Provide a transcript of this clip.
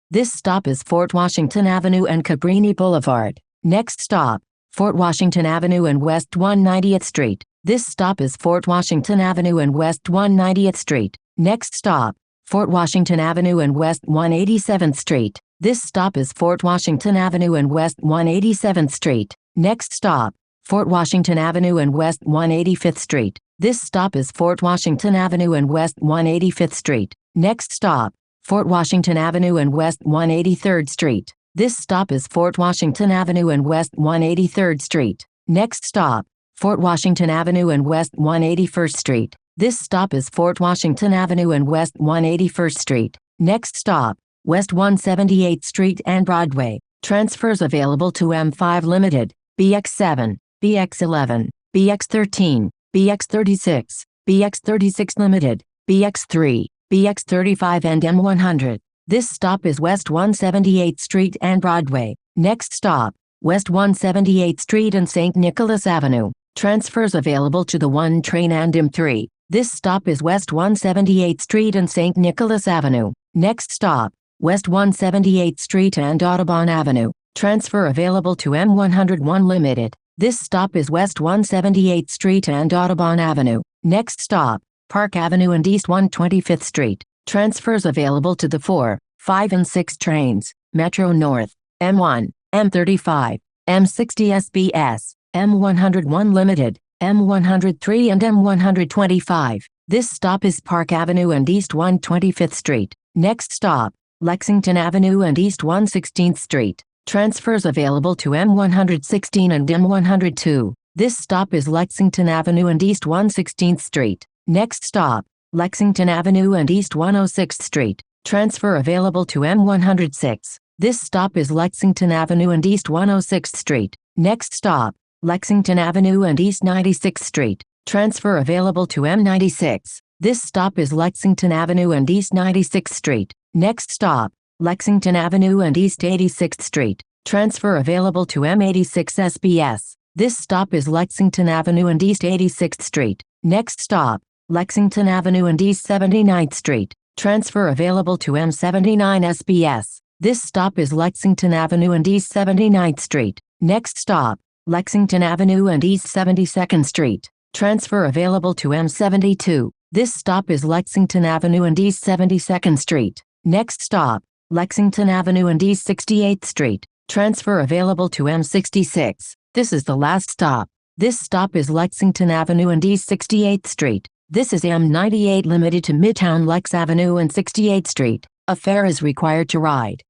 This stop is Fort Washington Avenue and Cabrini Boulevard. Next stop, Fort Washington Avenue and West 190th Street. This stop is Fort Washington Avenue and West 190th Street. Next stop, Fort Washington Avenue and West 187th Street. This stop is Fort Washington Avenue and West 187th Street. Next stop, Fort Washington Avenue and West 185th Street. This stop is Fort Washington Avenue and West 185th Street. Next stop, Fort Washington Avenue and West 183rd Street. This stop is Fort Washington Avenue and West 183rd Street. Next stop, Fort Washington Avenue and West 181st Street. This stop is Fort Washington Avenue and West 181st Street. Next stop, West 178th Street and Broadway. Transfers available to M5 Limited, BX7, BX11, BX13, BX36, BX36 Limited, BX3, BX35 and M100. This stop is West 178th Street and Broadway. Next stop, West 178th Street and St. Nicholas Avenue. Transfers available to the 1 train and M3. This stop is West 178th Street and St. Nicholas Avenue. Next stop, West 178th Street and Audubon Avenue. Transfer available to M101 Limited. This stop is West 178th Street and Audubon Avenue. Next stop, Park Avenue and East 125th Street. Transfers available to the 4, 5 and 6 trains, Metro North, M1, M35, M60 SBS, M101 Limited, M103 and M125. This stop is Park Avenue and East 125th Street. Next stop, Lexington Avenue and East 116th Street. Transfers available to M116 and M102. This stop is Lexington Avenue and East 116th Street. Next stop, Lexington Avenue and East 106th Street. Transfer available to M106. This stop is Lexington Avenue and East 106th Street. Next stop, Lexington Avenue and East 96th Street. Transfer available to M96. This stop is Lexington Avenue and East 96th Street. Next stop, Lexington Avenue and East 86th Street. Transfer available to M86 SBS. This stop is Lexington Avenue and East 86th Street. Next stop, Lexington Avenue and East 79th Street. Transfer available to M79 SBS. This stop is Lexington Avenue and East 79th Street. Next stop, Lexington Avenue and East 72nd Street. Transfer available to M72. This stop is Lexington Avenue and East 72nd Street. Next stop, Lexington Avenue and East 68th Street. Transfer available to M66. This is the last stop. This stop is Lexington Avenue and East 68th Street. This is M98 Limited to Midtown Lex Avenue and 68th Street. A fare is required to ride.